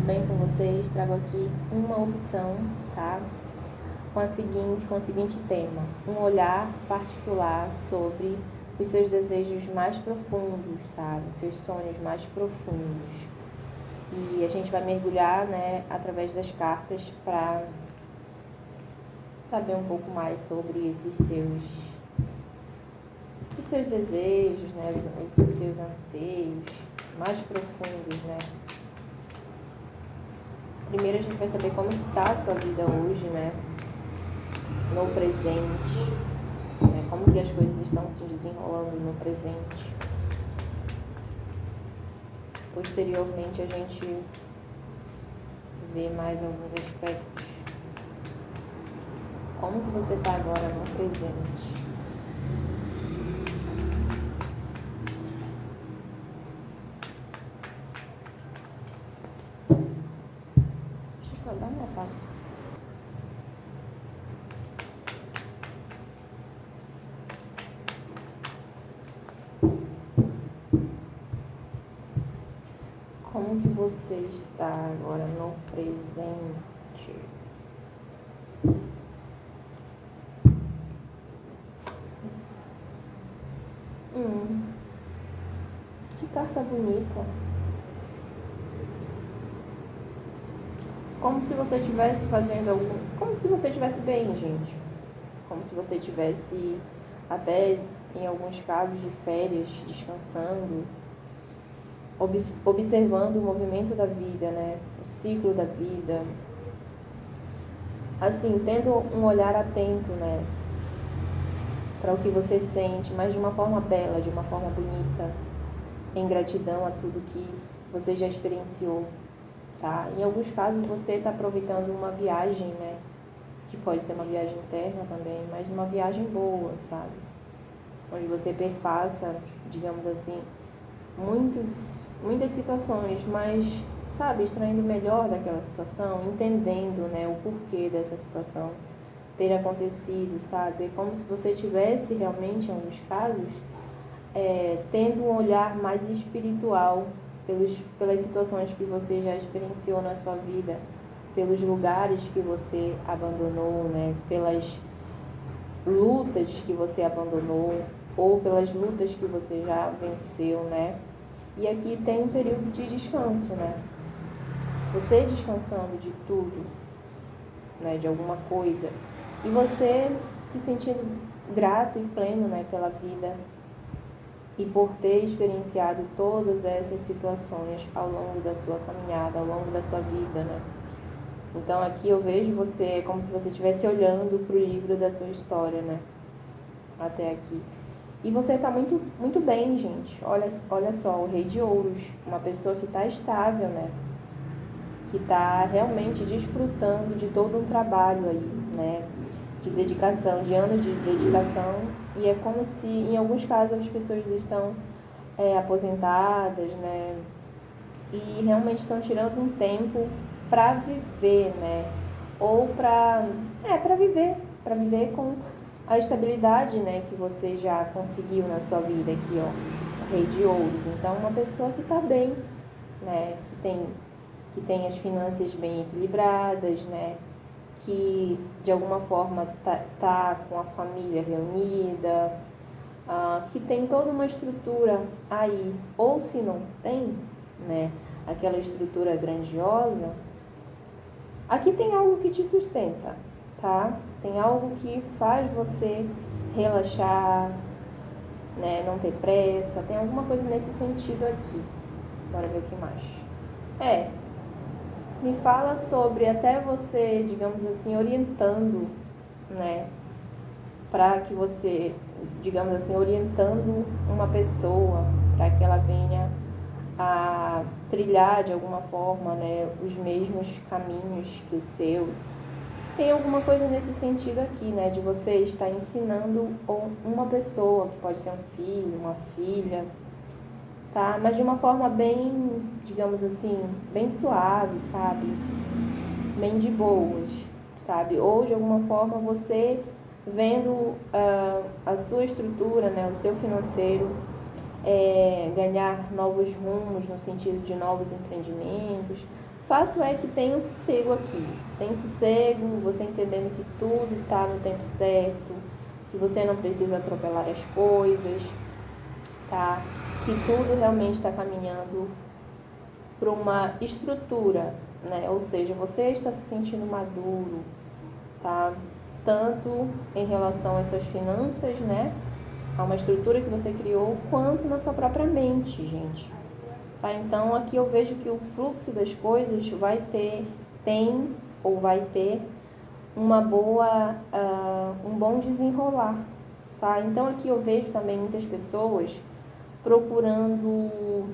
bem com vocês? Trago aqui uma opção, tá? Com o seguinte tema: um olhar particular sobre os seus desejos mais profundos, sabe? Os seus sonhos mais profundos. E a gente vai mergulhar, né, através das cartas para saber um pouco mais sobre esses seus desejos, né, esses seus anseios mais profundos, né? Primeiro a gente vai saber como que tá a sua vida hoje, né? No presente, né? Como que as coisas estão se desenrolando no presente. Posteriormente a gente vê mais alguns aspectos. Como que você tá agora no presente? Deixa eu só dar uma pausa. Como que você está agora no presente? Que carta bonita. Como se você estivesse fazendo algum... Como se você estivesse bem, gente. Como se você estivesse até, em alguns casos, de férias, descansando, observando o movimento da vida, né? O ciclo da vida. Assim, tendo um olhar atento, né? Para o que você sente, mas de uma forma bela, de uma forma bonita, em gratidão a tudo que você já experienciou, tá? Em alguns casos você está aproveitando uma viagem, né? Que pode ser uma viagem interna também, mas uma viagem boa, sabe? Onde você perpassa, digamos assim, muitas situações, mas, sabe, extraindo o melhor daquela situação, entendendo, né, o porquê dessa situação ter acontecido, sabe? É como se você tivesse realmente, em alguns casos, tendo um olhar mais espiritual pelas situações que você já experienciou na sua vida, pelos lugares que você abandonou, né? Pelas lutas que você abandonou ou pelas lutas que você já venceu, né? E aqui tem um período de descanso, né? Você descansando de tudo, né? De alguma coisa. E você se sentindo grato e pleno, né? Pela vida e por ter experienciado todas essas situações ao longo da sua caminhada, ao longo da sua vida, né? Então aqui eu vejo você como se você estivesse olhando para o livro da sua história, né? Até aqui. E você está muito, muito bem, gente. Olha só, o Rei de Ouros, uma pessoa que está estável, né? Que está realmente desfrutando de todo um trabalho aí, né? De dedicação, de anos de dedicação. E é como se, em alguns casos, as pessoas estão aposentadas, né? E realmente estão tirando um tempo para viver, né? Ou para viver com a estabilidade, né, que você já conseguiu na sua vida aqui, ó, o Rei de Ouros. Então, uma pessoa que está bem, né, que tem as finanças bem equilibradas, né, que de alguma forma tá com a família reunida, que tem toda uma estrutura aí. Ou se não tem, né, aquela estrutura grandiosa, aqui tem algo que te sustenta, tá? Tem algo que faz você relaxar, né? Não ter pressa. Tem alguma coisa nesse sentido aqui. Bora ver o que mais. Me fala sobre até você, digamos assim, orientando, né? Para que você, digamos assim, orientando uma pessoa para que ela venha a trilhar de alguma forma, né, os mesmos caminhos que o seu. Tem alguma coisa nesse sentido aqui, né, de você estar ensinando uma pessoa, que pode ser um filho, uma filha, tá? Mas de uma forma bem, digamos assim, bem suave, sabe? Bem de boas, sabe? Ou de alguma forma você vendo a sua estrutura, né, o seu financeiro, ganhar novos rumos no sentido de novos empreendimentos. Fato é que tem um sossego aqui, tem sossego, você entendendo que tudo está no tempo certo, que você não precisa atropelar as coisas, tá? Que tudo realmente está caminhando para uma estrutura, né? Ou seja, você está se sentindo maduro, tá? Tanto em relação às suas finanças, né? A uma estrutura que você criou, quanto na sua própria mente, gente. Tá? Então, aqui eu vejo que o fluxo das coisas vai ter uma boa, um bom desenrolar, tá? Então, aqui eu vejo também muitas pessoas procurando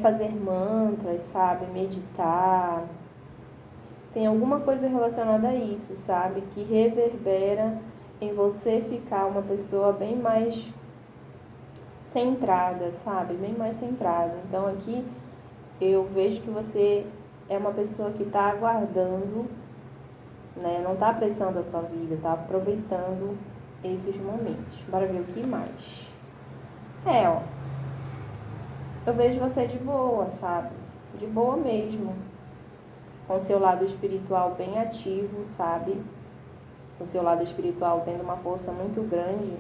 fazer mantras, sabe? Meditar. Tem alguma coisa relacionada a isso, sabe? Que reverbera em você ficar uma pessoa bem mais centrada, sabe? Bem mais centrada. Então, aqui eu vejo que você é uma pessoa que está aguardando, né? Não está apressando a sua vida, está aproveitando esses momentos. Bora ver o que mais. Ó. Eu vejo você de boa, sabe? De boa mesmo. Com o seu lado espiritual bem ativo, sabe? O seu lado espiritual tendo uma força muito grande,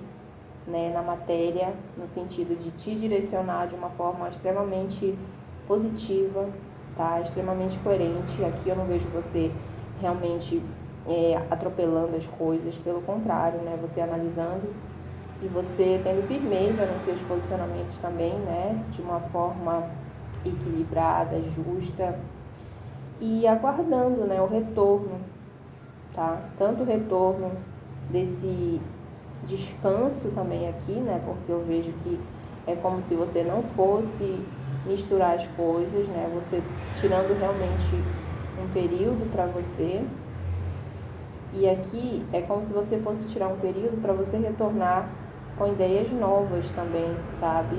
né, na matéria, no sentido de te direcionar de uma forma extremamente positiva, tá? Extremamente coerente. Aqui eu não vejo você realmente atropelando as coisas, pelo contrário, né? Você analisando e você tendo firmeza nos seus posicionamentos também, né? De uma forma equilibrada, justa e aguardando, né, o retorno, tá? Tanto o retorno desse descanso também aqui, né? Porque eu vejo que é como se você não fosse misturar as coisas, né? Você tirando realmente um período para você. E aqui é como se você fosse tirar um período para você retornar com ideias novas também, sabe?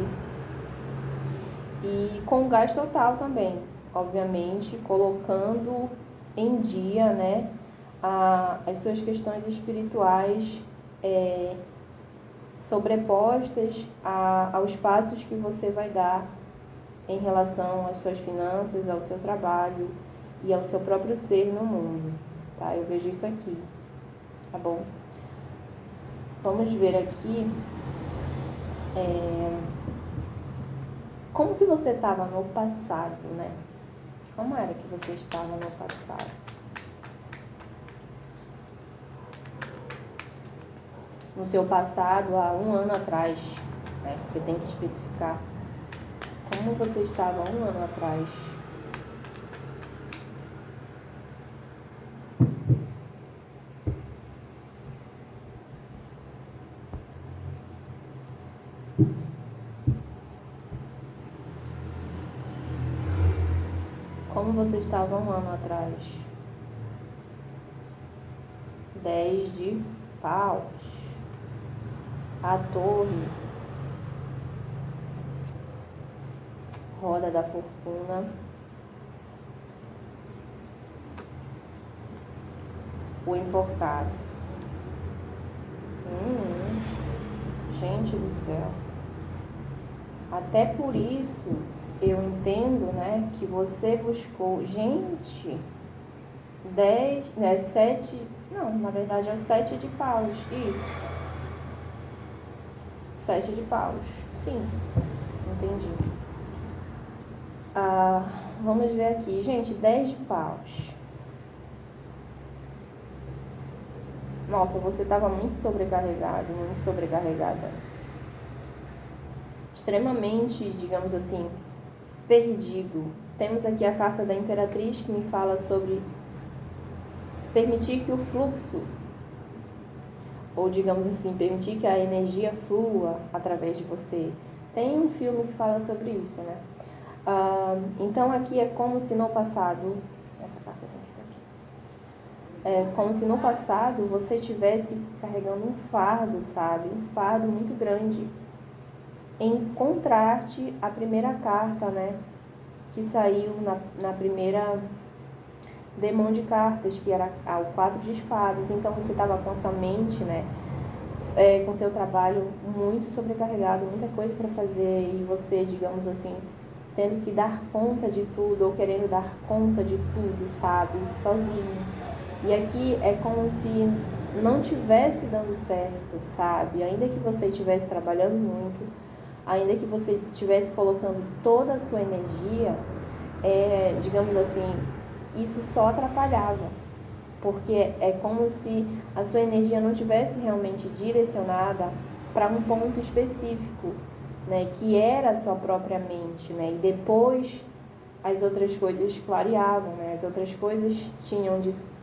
E com gás total também, obviamente, colocando em dia, né, as suas questões espirituais sobrepostas aos passos que você vai dar em relação às suas finanças, ao seu trabalho e ao seu próprio ser no mundo, tá? Eu vejo isso aqui, tá bom? Vamos ver aqui como que você estava no passado, né? Como era que você estava no passado? No seu passado, há 1 ano atrás, né? Porque tem que especificar como você estava há 1 ano atrás. Como você estava 1 ano atrás? 10 de paus. A torre. Roda da fortuna. O enforcado. Gente do céu. Até por isso eu entendo, né, que você buscou, gente, 10, né, 7, não, na verdade é o 7 de paus, isso. 7 de paus, sim, entendi. Vamos ver aqui, gente, 10 de paus. Nossa, você estava muito sobrecarregado, muito sobrecarregada. Extremamente, digamos assim, perdido. Temos aqui a carta da Imperatriz que me fala sobre permitir que o fluxo, ou digamos assim, permitir que a energia flua através de você. Tem um filme que fala sobre isso, né? Então aqui é como se no passado, essa carta tem que ficar aqui. É como se no passado você estivesse carregando um fardo, sabe? Um fardo muito grande. Em contraste à primeira carta, né? Que saiu na primeira demão de cartas, que era o 4 de espadas. Então você estava com a sua mente, né, com seu trabalho muito sobrecarregado, muita coisa para fazer, e você, digamos assim, tendo que dar conta de tudo ou querendo dar conta de tudo, sabe? Sozinho. E aqui é como se não tivesse dando certo, sabe? Ainda que você estivesse trabalhando muito, ainda que você estivesse colocando toda a sua energia, digamos assim, isso só atrapalhava. Porque é como se a sua energia não tivesse realmente direcionada para um ponto específico, né, que era a sua própria mente, né, e depois as outras coisas clareavam, né, as outras coisas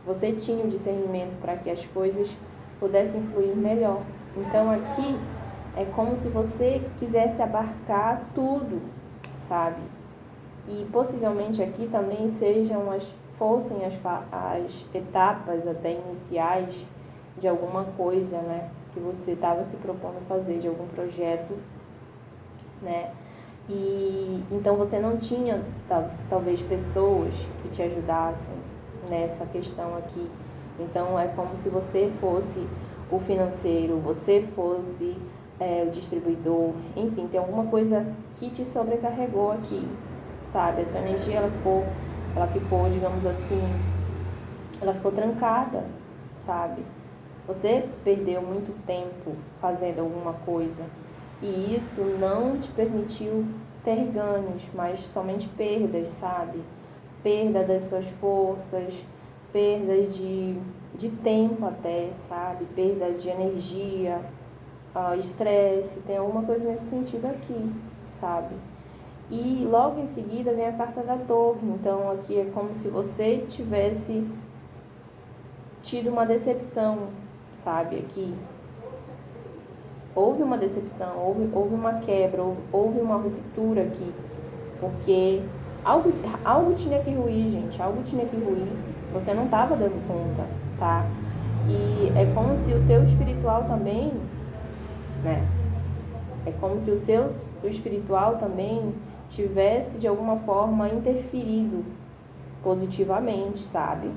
você tinha o discernimento para que as coisas pudessem fluir melhor. Então aqui é como se você quisesse abarcar tudo, sabe? E possivelmente aqui também fossem as etapas até iniciais de alguma coisa, né, que você estava se propondo fazer, de algum projeto, né? E então você não tinha talvez pessoas que te ajudassem nessa questão aqui. Então é como se você fosse o financeiro, você fosse o distribuidor, enfim, tem alguma coisa que te sobrecarregou aqui, sabe? A sua energia ela ficou, digamos assim, ela ficou trancada, sabe? Você perdeu muito tempo fazendo alguma coisa e isso não te permitiu ter ganhos, mas somente perdas, sabe? Perda das suas forças, perdas de tempo até, sabe? Perdas de energia, estresse, tem alguma coisa nesse sentido aqui, sabe? E logo em seguida vem a carta da torre. Então aqui é como se você tivesse tido uma decepção, sabe? Aqui houve uma decepção, houve uma quebra, houve uma ruptura aqui, porque algo tinha que ruir, gente, algo tinha que ruir. Você não estava dando conta, tá? E é como se o seu espiritual também, né? É como se o espiritual também tivesse de alguma forma interferido positivamente, sabe?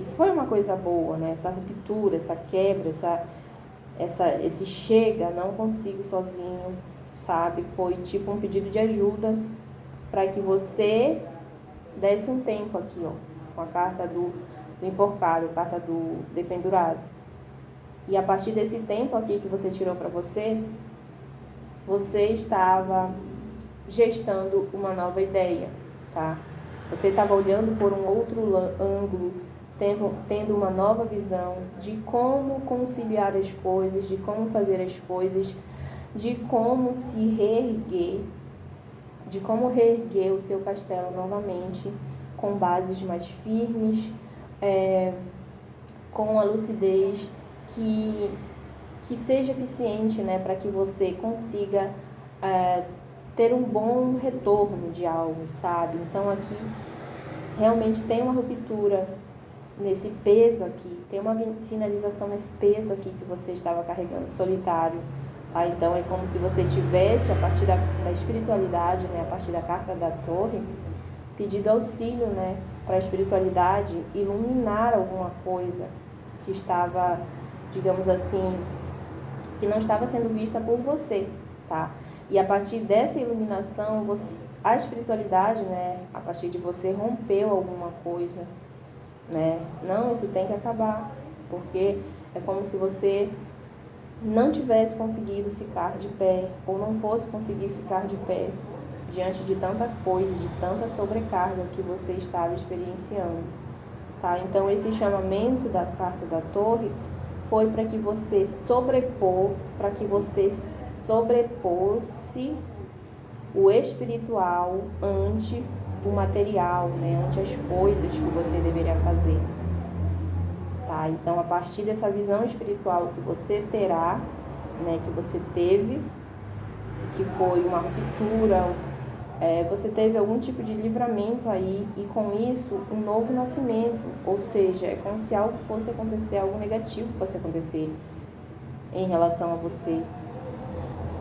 Isso foi uma coisa boa, né? Essa ruptura, essa quebra, esse chega, não consigo sozinho, sabe? Foi tipo um pedido de ajuda para que você desse um tempo aqui, ó, com a carta do enforcado, a carta do dependurado. E a partir desse tempo aqui que você tirou para você estava gestando uma nova ideia, tá? Você estava olhando por um outro ângulo, tendo uma nova visão de como conciliar as coisas, de como fazer as coisas, de como se reerguer, de como reerguer o seu castelo novamente, com bases mais firmes, com a lucidez que seja eficiente, né, para que você consiga ter um bom retorno de algo, sabe? Então aqui realmente tem uma ruptura nesse peso aqui, tem uma finalização nesse peso aqui que você estava carregando, solitário, tá? Então é como se você tivesse, a partir da espiritualidade, né, a partir da carta da torre, pedido auxílio, né, para a espiritualidade iluminar alguma coisa que estava, digamos assim, que não estava sendo vista por você, tá? E a partir dessa iluminação, a espiritualidade, né, a partir de você rompeu alguma coisa, né? Não, isso tem que acabar, porque é como se você não tivesse conseguido ficar de pé, ou não fosse conseguir ficar de pé diante de tanta coisa, de tanta sobrecarga que você estava experienciando, tá? Então esse chamamento da carta da torre foi para que você sobrepôsse o espiritual ante o material, né? Ante as coisas que você deveria fazer, tá? Então, a partir dessa visão espiritual que você terá, né? Que você teve, que foi uma ruptura, você teve algum tipo de livramento aí, e com isso um novo nascimento, ou seja, é como se algo fosse acontecer, algo negativo fosse acontecer em relação a você.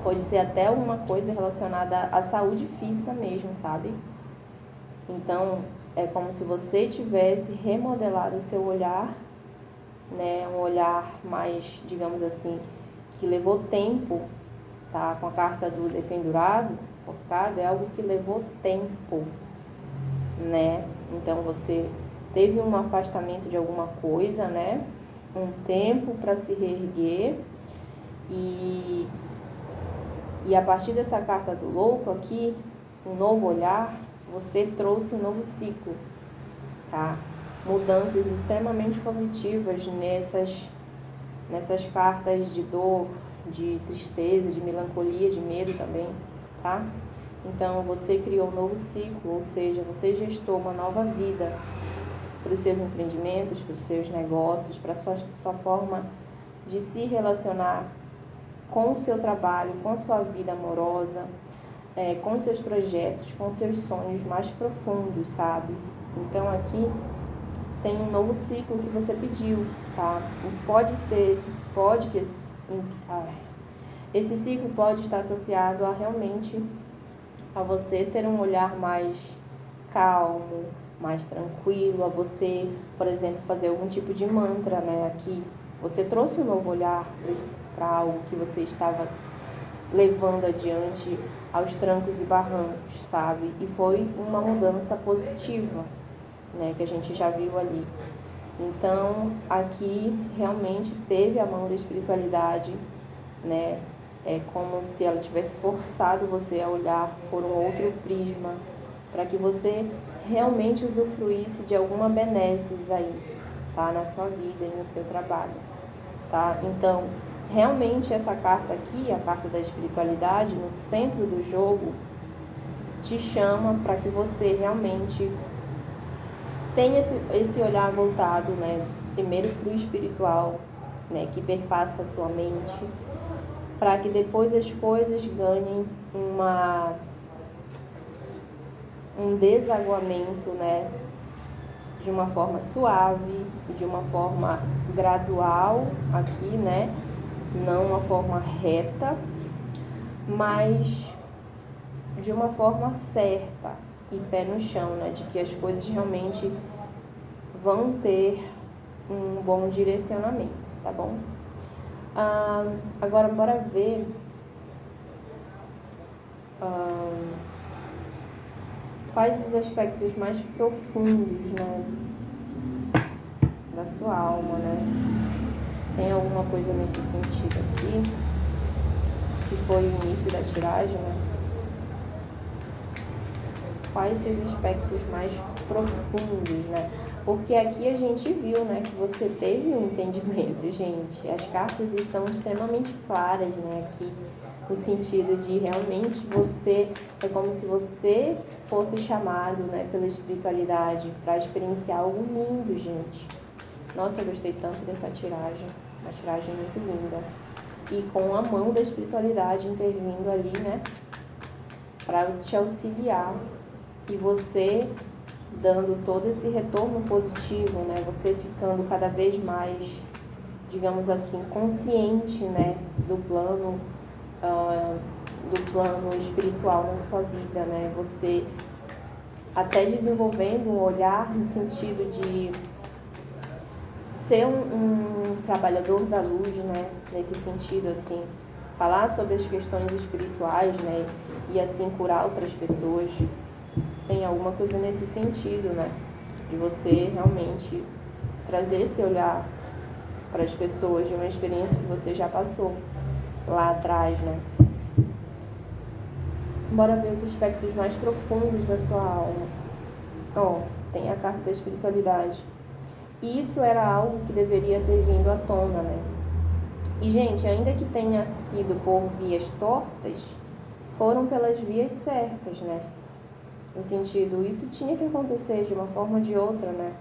Pode ser até alguma coisa relacionada à saúde física mesmo, sabe? Então é como se você tivesse remodelado o seu olhar, né? Um olhar mais, digamos assim, que levou tempo, tá? Com a carta do dependurado, focado, é algo que levou tempo, né? Então você teve um afastamento de alguma coisa, né? Um tempo para se reerguer e a partir dessa carta do louco aqui, um novo olhar, você trouxe um novo ciclo, tá? Mudanças extremamente positivas nessas cartas de dor, de tristeza, de melancolia, de medo também, tá? Então, você criou um novo ciclo, ou seja, você gestou uma nova vida para os seus empreendimentos, para os seus negócios, para a sua forma de se relacionar com o seu trabalho, com a sua vida amorosa, com os seus projetos, com os seus sonhos mais profundos, sabe? Então, aqui tem um novo ciclo que você pediu, tá? Esse ciclo pode estar associado a você ter um olhar mais calmo, mais tranquilo, a você, por exemplo, fazer algum tipo de mantra, né? Aqui você trouxe um novo olhar para algo que você estava levando adiante aos trancos e barrancos, sabe? E foi uma mudança positiva, né, que a gente já viu ali. Então, aqui realmente teve a mão da espiritualidade, né? É como se ela tivesse forçado você a olhar por um outro prisma, para que você realmente usufruísse de alguma benesses aí, tá? Na sua vida e no seu trabalho, tá? Então, realmente essa carta aqui, a carta da espiritualidade, no centro do jogo, te chama para que você realmente tenha esse olhar voltado, né? Primeiro para o espiritual, né? Que perpassa a sua mente, para que depois as coisas ganhem um desaguamento, né? De uma forma suave, de uma forma gradual aqui, né? Não uma forma reta, mas de uma forma certa e pé no chão, né? De que as coisas realmente vão ter um bom direcionamento, tá bom? Agora, bora ver quais os aspectos mais profundos, né, da sua alma, né? Tem alguma coisa nesse sentido aqui, que foi o início da tiragem, né? Quais seus aspectos mais profundos, né? Porque aqui a gente viu, né, que você teve um entendimento, gente. As cartas estão extremamente claras, né, aqui, no sentido de realmente é como se você fosse chamado, né, pela espiritualidade para experienciar algo lindo, gente. Nossa, eu gostei tanto dessa tiragem, uma tiragem muito linda. E com a mão da espiritualidade intervindo ali, né, para te auxiliar. E você dando todo esse retorno positivo, né? Você ficando cada vez mais, digamos assim, consciente, né? Do plano espiritual na sua vida, né? Você até desenvolvendo um olhar no sentido de ser um trabalhador da luz, né? Nesse sentido, assim, falar sobre as questões espirituais, né? E assim curar outras pessoas. Tem alguma coisa nesse sentido, né? De você realmente trazer esse olhar para as pessoas de uma experiência que você já passou lá atrás, né? Bora ver os aspectos mais profundos da sua alma. Tem a carta da espiritualidade. Isso era algo que deveria ter vindo à tona, né? E, gente, ainda que tenha sido por vias tortas, foram pelas vias certas, né? No sentido, isso tinha que acontecer de uma forma ou de outra, né?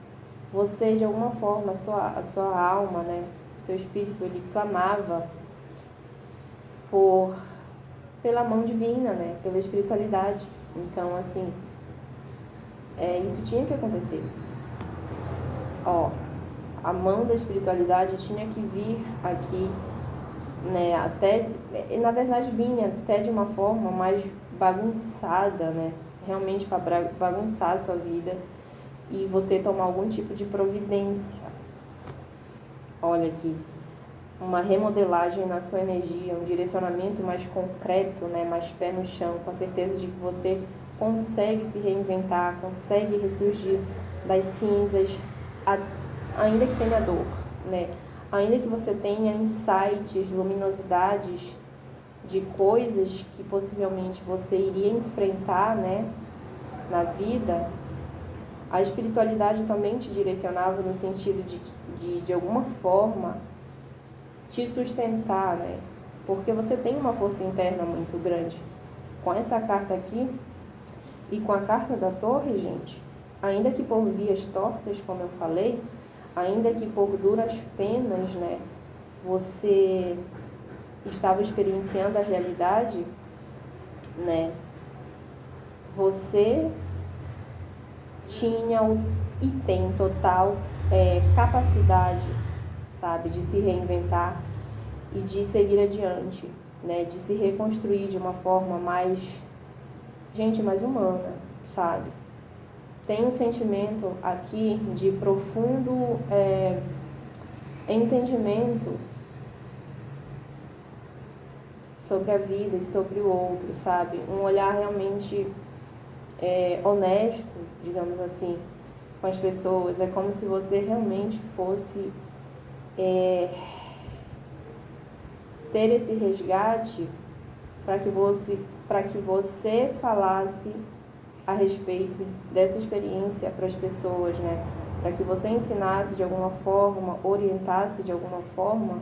Você, de alguma forma, a sua alma, né? O seu espírito, ele clamava pela mão divina, né? Pela espiritualidade. Então, assim, isso tinha que acontecer. A mão da espiritualidade tinha que vir aqui, né? Até, na verdade, vinha até de uma forma mais bagunçada, né? Realmente para bagunçar a sua vida e você tomar algum tipo de providência. Olha aqui, uma remodelagem na sua energia, um direcionamento mais concreto, né, mais pé no chão, com a certeza de que você consegue se reinventar, consegue ressurgir das cinzas, ainda que tenha dor, né? Ainda que você tenha insights, luminosidades de coisas que possivelmente você iria enfrentar, né, na vida, a espiritualidade também te direcionava no sentido de alguma forma, te sustentar, né? Porque você tem uma força interna muito grande. Com essa carta aqui e com a carta da Torre, gente, ainda que por vias tortas, como eu falei, ainda que por duras penas, né, você estava experienciando a realidade, né, você tinha e tem total capacidade, sabe, de se reinventar e de seguir adiante, né, de se reconstruir de uma forma mais, mais humana, sabe? Tem um sentimento aqui de profundo entendimento sobre a vida e sobre o outro, sabe? Um olhar realmente honesto, digamos assim, com as pessoas. É como se você realmente fosse ter esse resgate para que você falasse a respeito dessa experiência para as pessoas, né? Para que você ensinasse de alguma forma, orientasse de alguma forma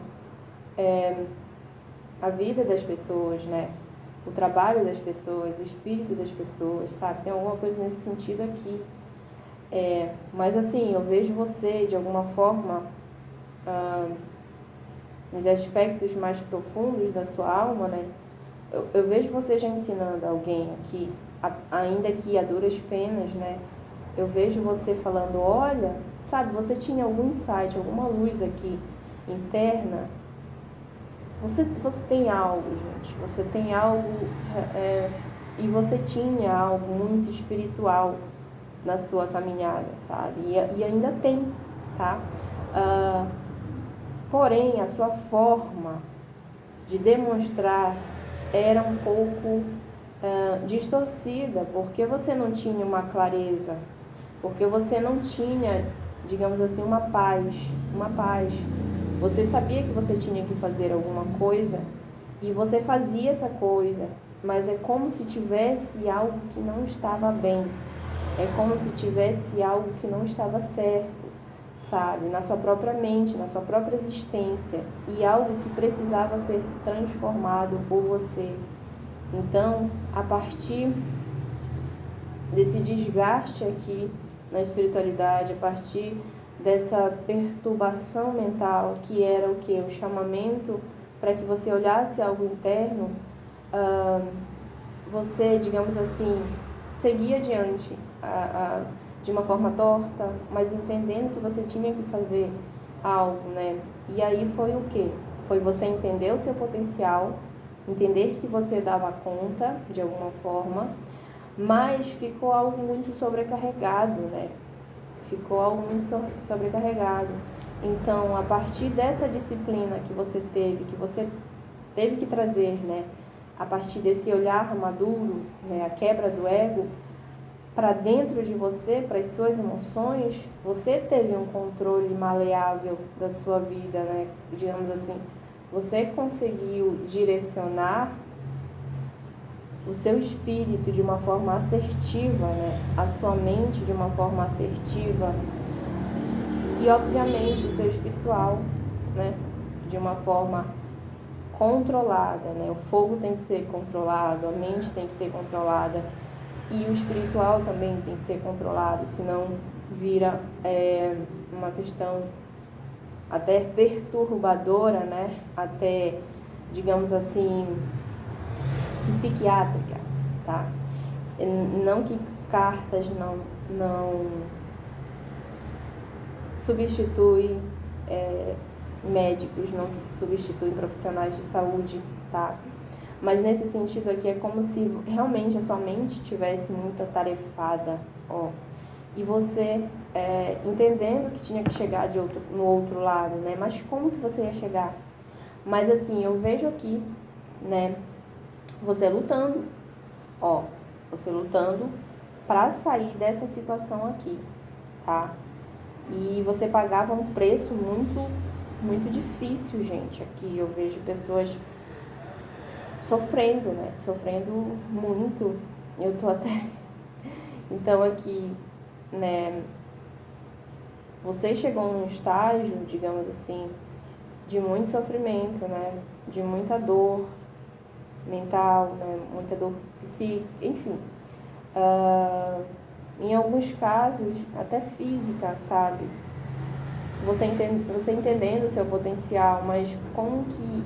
a vida das pessoas, né? O trabalho das pessoas, o espírito das pessoas, sabe? Tem alguma coisa nesse sentido aqui. Mas assim, eu vejo você de alguma forma nos aspectos mais profundos da sua alma, né? Eu vejo você já ensinando alguém aqui, ainda que a duras penas, né? Eu vejo você falando, olha, sabe, você tinha algum insight, alguma luz aqui interna. Você tem algo, gente, você tem algo, e você tinha algo muito espiritual na sua caminhada, sabe? E ainda tem, tá? Porém, a sua forma de demonstrar era um pouco distorcida, porque você não tinha uma clareza, porque você não tinha, digamos assim, uma paz. Você sabia que você tinha que fazer alguma coisa e você fazia essa coisa, mas é como se tivesse algo que não estava bem, é como se tivesse algo que não estava certo, sabe? Na sua própria mente, na sua própria existência, e algo que precisava ser transformado por você. Então, a partir desse desgaste aqui na espiritualidade, a partir dessa perturbação mental, que era o que? O chamamento para que você olhasse algo interno, você, digamos assim, seguia adiante de uma forma torta, mas entendendo que você tinha que fazer algo, né? E aí foi o quê? Foi você entender o seu potencial, entender que você dava conta de alguma forma, mas ficou algo muito sobrecarregado, né? Ficou algo muito sobrecarregado. Então, a partir dessa disciplina que você teve que trazer, né? A partir desse olhar maduro, né? A quebra do ego, para dentro de você, para as suas emoções, você teve um controle maleável da sua vida, né? Digamos assim, você conseguiu direcionar o seu espírito de uma forma assertiva, né? A sua mente de uma forma assertiva e, obviamente, o seu espiritual, né? De uma forma controlada, né? O fogo tem que ser controlado, a mente tem que ser controlada e o espiritual também tem que ser controlado, senão vira uma questão até perturbadora, né? Até, digamos assim, psiquiátrica, tá? Não que cartas não substitui médicos, não substitui profissionais de saúde, tá? Mas nesse sentido aqui é como se realmente a sua mente tivesse muito atarefada, ó. E você entendendo que tinha que chegar no outro lado, né? Mas como que você ia chegar? Mas assim, eu vejo aqui, né, você lutando, ó, você lutando para sair dessa situação aqui, tá? E você pagava um preço muito difícil, gente. Aqui eu vejo pessoas sofrendo, né? Sofrendo muito. Eu tô até... Então aqui, né? Você chegou num estágio, digamos assim, de muito sofrimento, né? De muita dor mental, né? Muita dor psíquica, enfim. Em alguns casos, até física, sabe? Você entendendo o seu potencial, mas como que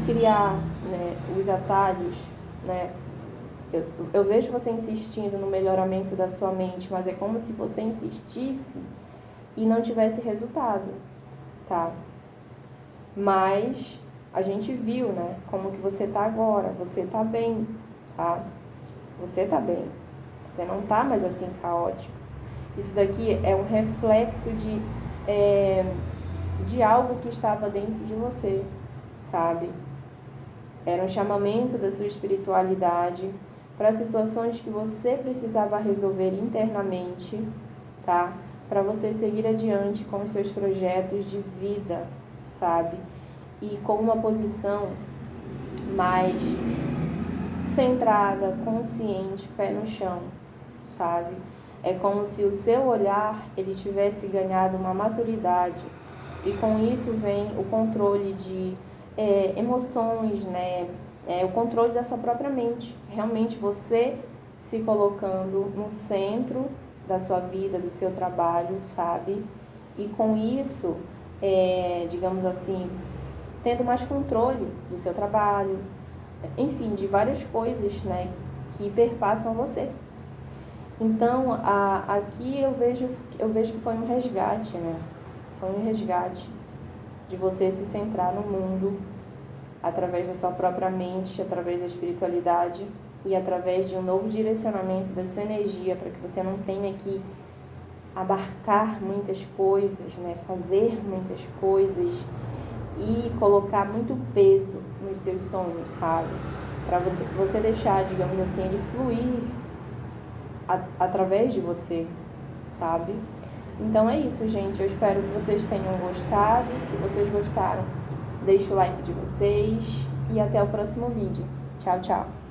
criar, né, os atalhos, né? Eu vejo você insistindo no melhoramento da sua mente, mas é como se você insistisse e não tivesse resultado, tá? Mas a gente viu, né, como que você tá agora, você tá bem, tá? Você tá bem, você não tá mais assim caótico. Isso daqui é um reflexo de algo que estava dentro de você, sabe? Era um chamamento da sua espiritualidade para situações que você precisava resolver internamente, tá? Para você seguir adiante com os seus projetos de vida, sabe? E com uma posição mais centrada, consciente, pé no chão, sabe? É como se o seu olhar ele tivesse ganhado uma maturidade e com isso vem o controle de emoções, né? O controle da sua própria mente. Realmente você se colocando no centro da sua vida, do seu trabalho, sabe? E com isso, digamos assim, tendo mais controle do seu trabalho, enfim, de várias coisas, né, que perpassam você. Então, aqui eu vejo que foi um resgate, né? Foi um resgate de você se centrar no mundo através da sua própria mente, através da espiritualidade e através de um novo direcionamento da sua energia para que você não tenha que abarcar muitas coisas, né? Fazer muitas coisas e colocar muito peso nos seus sonhos, sabe? Para você deixar, digamos assim, ele fluir através de você, sabe? Então é isso, gente. Eu espero que vocês tenham gostado. Se vocês gostaram, deixa o like de vocês e até o próximo vídeo. Tchau, tchau!